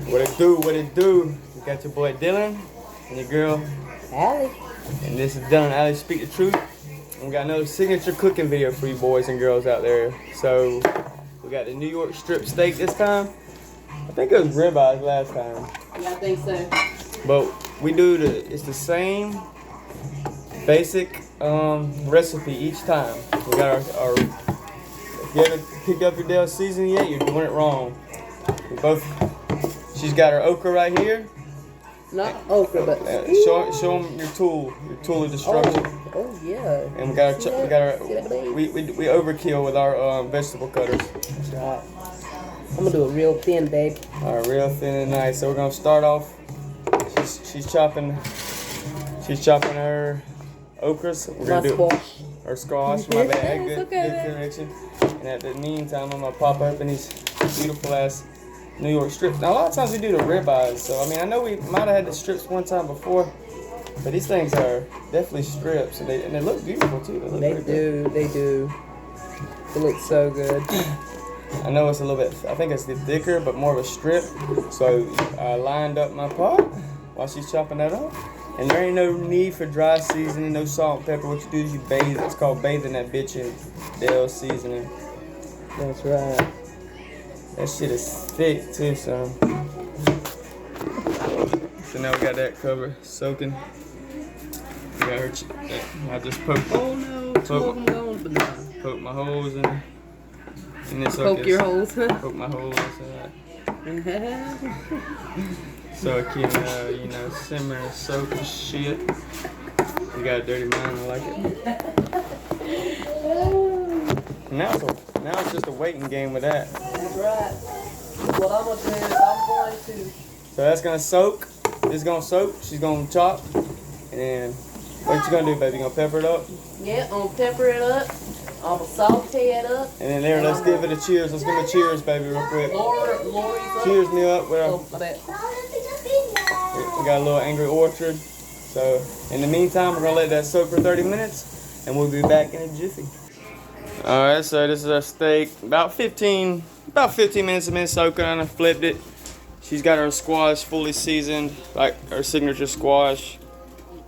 What it do? What it do? You got your boy Dillon and your girl Ali. And this is Dillon and Ali Speak the Truth. And we got another signature cooking video for you boys and girls out there. So we got the New York strip steak this time. I think it was ribeyes last time. Yeah, I think so. But we do it's the same basic recipe each time. We got our if you haven't picked up your Dell seasoning yet, you're doing it wrong. She's got her okra right here. Not okra, but show them your tool of destruction. Oh yeah. And we overkill with our vegetable cutters. That's right. I'm gonna do it real thin, babe. All right, real thin and nice. So we're gonna start off. She's chopping her okras. We're gonna do her squash. My bad. Good connection. And at the meantime, I'm gonna pop open these beautiful ass New York strips. Now a lot of times we do the ribeyes. So I mean, I know we might have had the strips one time before, but these things are definitely strips, and they look beautiful too. They do. They look so good. I know it's a little bit, I think it's the thicker, but more of a strip. So I lined up my pot while she's chopping that up. And there ain't no need for dry seasoning, no salt and pepper. What you do is you bathe. It's called bathing that bitch in Dell seasoning. That's right. That shit is thick too, son. So now we got that covered, soaking. We got her, I just poked. Oh no, two of them gone, but no. Poke my holes in it. Poke your holes, huh? Poke my holes inside. So it can, simmer and soak and shit. You got a dirty mind, I like it. Now it's just a waiting game with that. That's right. What I'm gonna do is I'm going to. So that's gonna soak. This is gonna soak. She's gonna chop. And then what you gonna do, baby? You gonna pepper it up? Yeah, I'm gonna pepper it up. I'm gonna saute it up. And then there, let's give it a cheers. Let's give it a cheers, baby, real quick. Lori, cheers me up with our. We got a little Angry Orchard. So in the meantime, we're gonna let that soak for 30 minutes, and we'll be back in a jiffy. All right, so this is our steak. About 15 minutes of been soaking. I flipped it. She's got her squash fully seasoned, like her signature squash.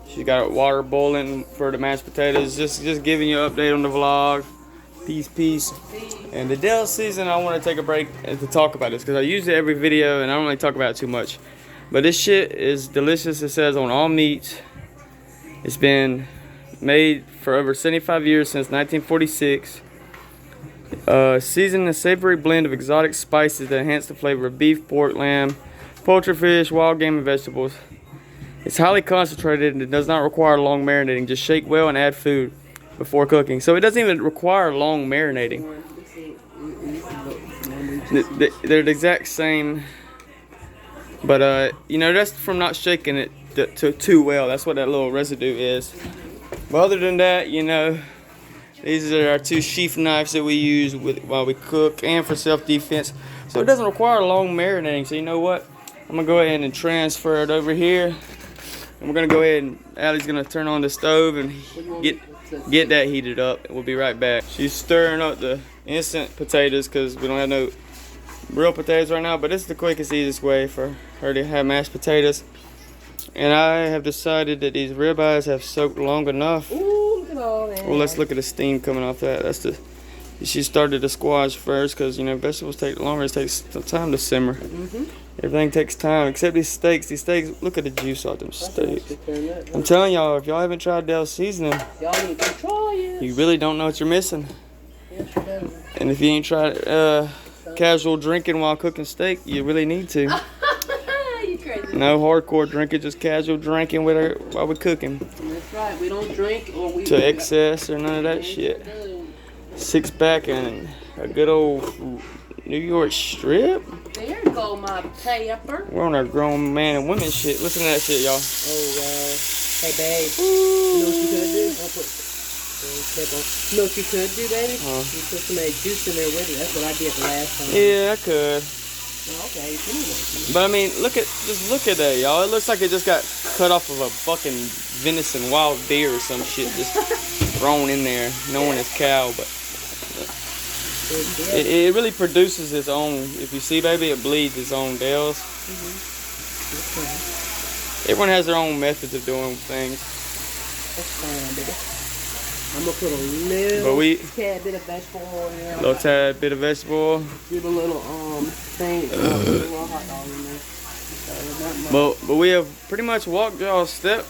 She got water boiling for the mashed potatoes. Just giving you an update on the vlog. Peace. And the Dell season, I want to take a break to talk about this because I use it every video and I don't really talk about it too much. But this shit is delicious. It says on all meats. It's been made for over 75 years, since 1946. Seasoned a savory blend of exotic spices that enhance the flavor of beef, pork, lamb, poultry, fish, wild game, and vegetables. It's highly concentrated and it does not require long marinating. Just shake well and add food before cooking. So it doesn't even require long marinating. They're the exact same. But, that's from not shaking it too well. That's what that little residue is. But other than that, these are our two sheath knives that we use while we cook and for self-defense. So it doesn't require long marinating. So you know what? I'm going to go ahead and transfer it over here. And we're going to go ahead and Allie's going to turn on the stove and get that heated up. We'll be right back. She's stirring up the instant potatoes because we don't have no real potatoes right now. But it's the quickest, easiest way for her to have mashed potatoes. And I have decided that these ribeyes have soaked long enough. Ooh, look at all that. Well, let's look at the steam coming off that. She started the squash first because, vegetables take longer. It takes time to simmer. Everything takes time except these steaks. These steaks, look at the juice off them steaks. I'm telling y'all, if y'all haven't tried Dell seasoning, y'all need to try it. You really don't know what you're missing. Yes, you do. And if you ain't tried casual drinking while cooking steak, you really need to. You crazy. No hardcore drinking, just casual drinking with her while we're cooking. That's right. We don't drink or we to excess or none of that shit. 6-pack and a good old New York strip. There go my pepper. We're on our grown man and women shit. Listen to that shit, y'all. Oh, hey, babe. You know what you could do? I'll put pepper. You know what you could do, baby? You put some of that juice in there with it. That's what I did the last time. Yeah, I could. Okay, but I mean, just look at that, y'all. It looks like it just got cut off of a fucking venison wild deer or some shit, just thrown in there. No one is cow, but It really produces its own. If you see, baby, it bleeds its own Dells. Everyone has their own methods of doing things. That's fine, baby. I'm gonna put a little tad bit of vegetable oil in there. A little tad bit of vegetable oil. Give a little thing, a little hot dog in there. But we have pretty much walked y'all step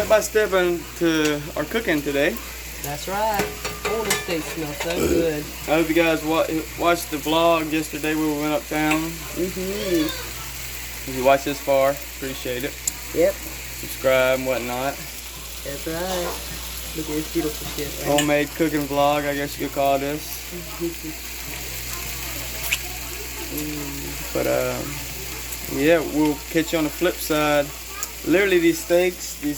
by step into our cooking today. That's right. Oh, the steak smells so good. I hope you guys watched the vlog yesterday where we went uptown. If you watched this far, appreciate it. Yep. Subscribe and whatnot. That's right. Look at this beautiful shit. Right? Homemade cooking vlog, I guess you could call this. But yeah, we'll catch you on the flip side. Literally these steaks we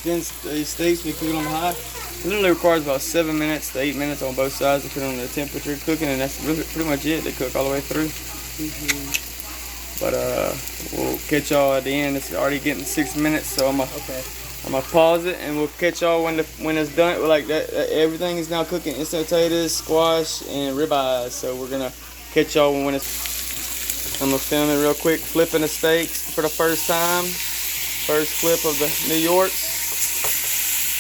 cook them high. It literally requires about 7 minutes to 8 minutes on both sides, depending on the temperature of cooking, and that's really pretty much it. They cook all the way through. But we'll catch y'all at the end. It's already getting 6 minutes, so I'm gonna pause it, and we'll catch y'all when it's done. Like that, everything is now cooking: instant potatoes, squash, and ribeyes. So we're gonna catch y'all when it's. I'm gonna film it real quick, flipping the steaks for the first time. First flip of the New Yorks.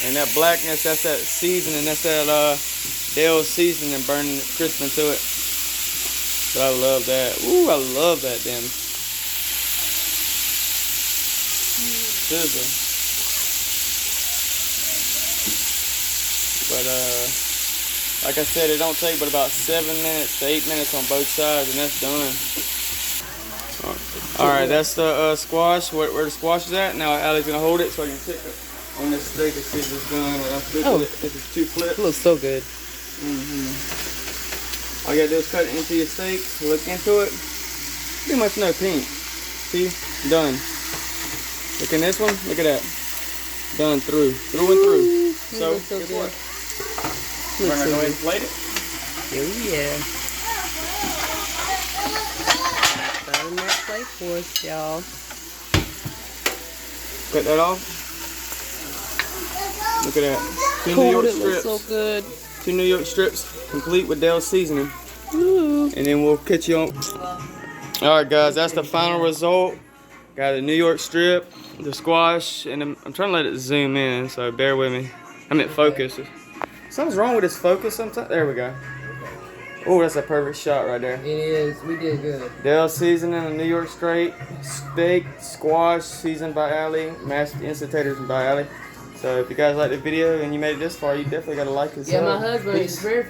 And that blackness, that's that seasoning, that's that Dell's seasoning burning crisp into it. But I love that. Ooh, I love that damn sizzle. But like I said, it don't take but about 7 minutes to 8 minutes on both sides, and that's done. Alright, that's the squash, where the squash is at. Now Allie's gonna hold it so I can check it on this steak and see if it's done. If it's two flips. It looks so good. All you gotta do is cut it into your steak, look into it. Pretty much no pink. See? Done. Look in this one, look at that. Done through and through. So, guess what? We're gonna go ahead and plate it. Oh yeah. Got a nice plate for us, y'all. Cut that off. Look at that. Two New York strips. Looks so good. 2 New York strips, complete with Dell's seasoning. Ooh. And then we'll catch you on. Alright guys, that's the final result. Got a New York strip, the squash, and I'm trying to let it zoom in, so bear with me. I'm at focus. Something's wrong with this focus sometimes. There we go. Oh, that's a perfect shot right there. It is. We did good. Dell's seasoning, a New York straight, steak, squash, seasoned by Ali, mashed instant taters by Ali. So if you guys like the video and you made it this far, you definitely got to like this. Yeah, my husband is very